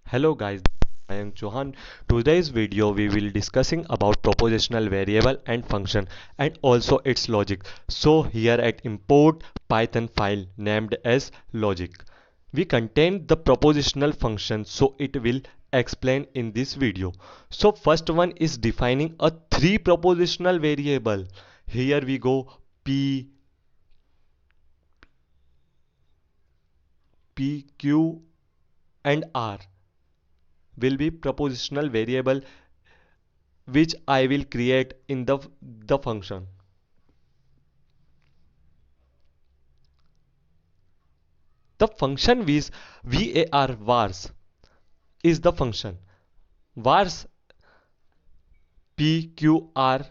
Hello guys, I am Johan. Today's video we will discussing about propositional variable and function and also its logic. So here at import Python file named as logic. We contain the propositional function so it will explain in this video. So first one is defining a three propositional variable. Here we go p, q and r will be propositional variable which I will create in the function. The function is vars is the function. Vars pqr.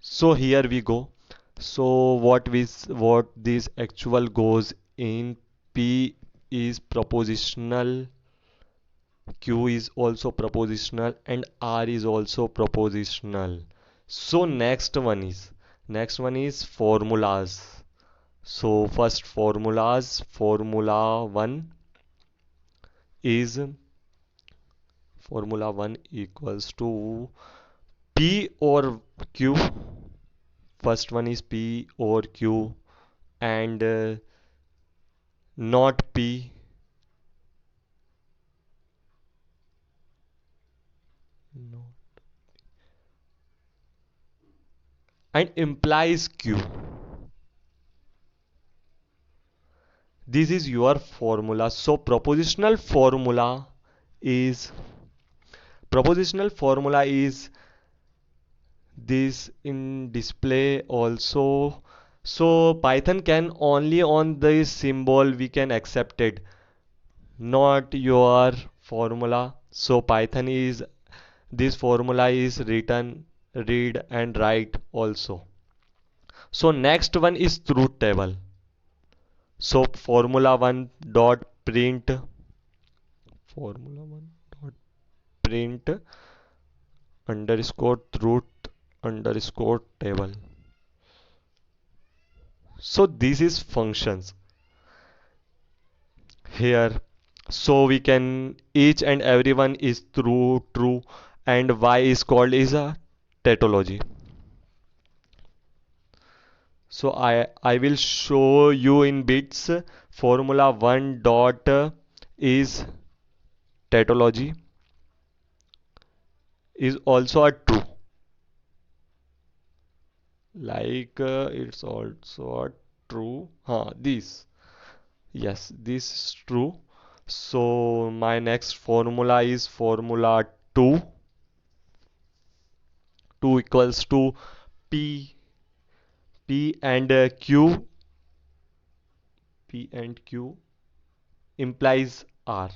So here we go. So what this actual goes in p is propositional, q is also propositional and r is also propositional. So next one is formulas. So first formula 1 is formula 1 equals to P or Q. First one is P or Q and not P. No. And implies Q. This is your formula. So is propositional formula is this in display also. So Python can only on this symbol we can accept it, not your formula. So Python is this formula is written read and write also. So next one is truth table. So formula 1 dot print formula 1 dot print underscore truth underscore table. So this is functions here. So we can each and everyone is true and y is called is a tautology. So I will show you in bits. Formula 1 dot is tautology is also a true, like it's also a true, this, yes, this is true. So my next formula is formula 2. 2 equals to p and q. P and q implies r.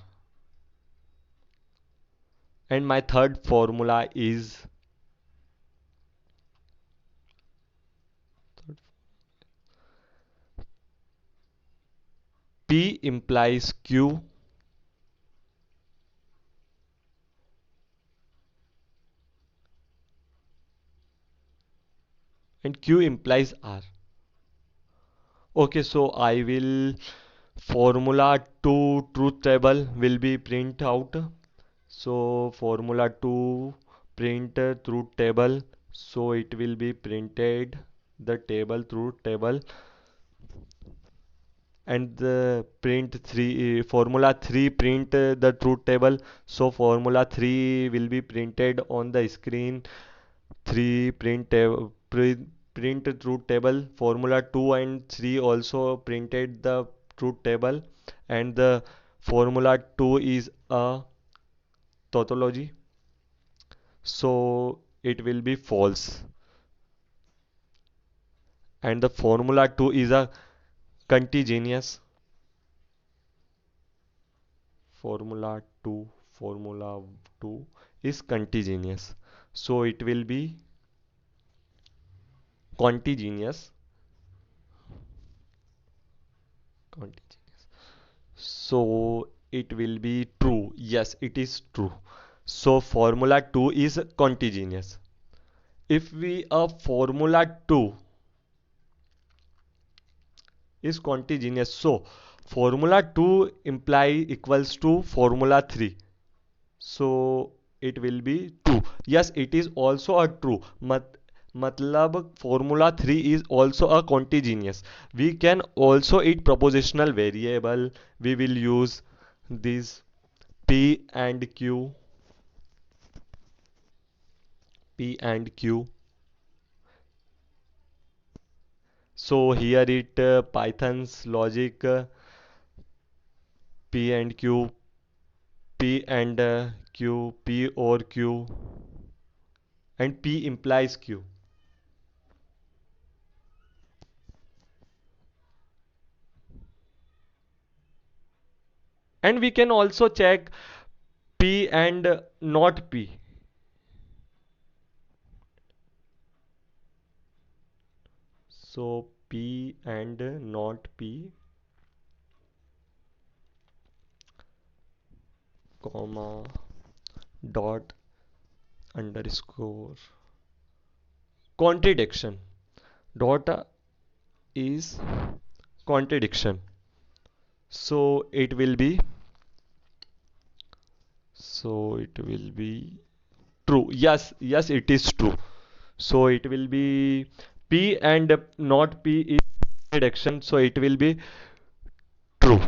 And my third formula is p implies q and q implies r. Okay, so I will formula 2 truth table will be print out. So formula 2 print truth table. So it will be printed the table truth table and the print 3 formula 3 print the truth table. So formula 3 will be printed on the screen. 3 print truth table. Formula 2 and 3 also printed the truth table and the formula 2 is a tautology, so it will be false. And the formula 2 is a continuous. Formula 2 is continuous, so it will be continuous. Continuous, so it will be true. Yes, it is true. So formula 2 is continuous. If we formula 2 is continuous, so formula 2 imply equals to formula 3, so it will be true. Yes, it is also a true. मतलब formula 3 is also a continuous. We can also eat propositional variable. We will use this p and q, p and q. So here it Python's logic, p and q, p and q, p or q, and p implies q. And we can also check p and not p. So p and not p, comma, dot, underscore, contradiction. Dot is contradiction. So it will be, so it will be true. Yes, yes, it is true. So it will be p and not p is contradiction. So it will be true.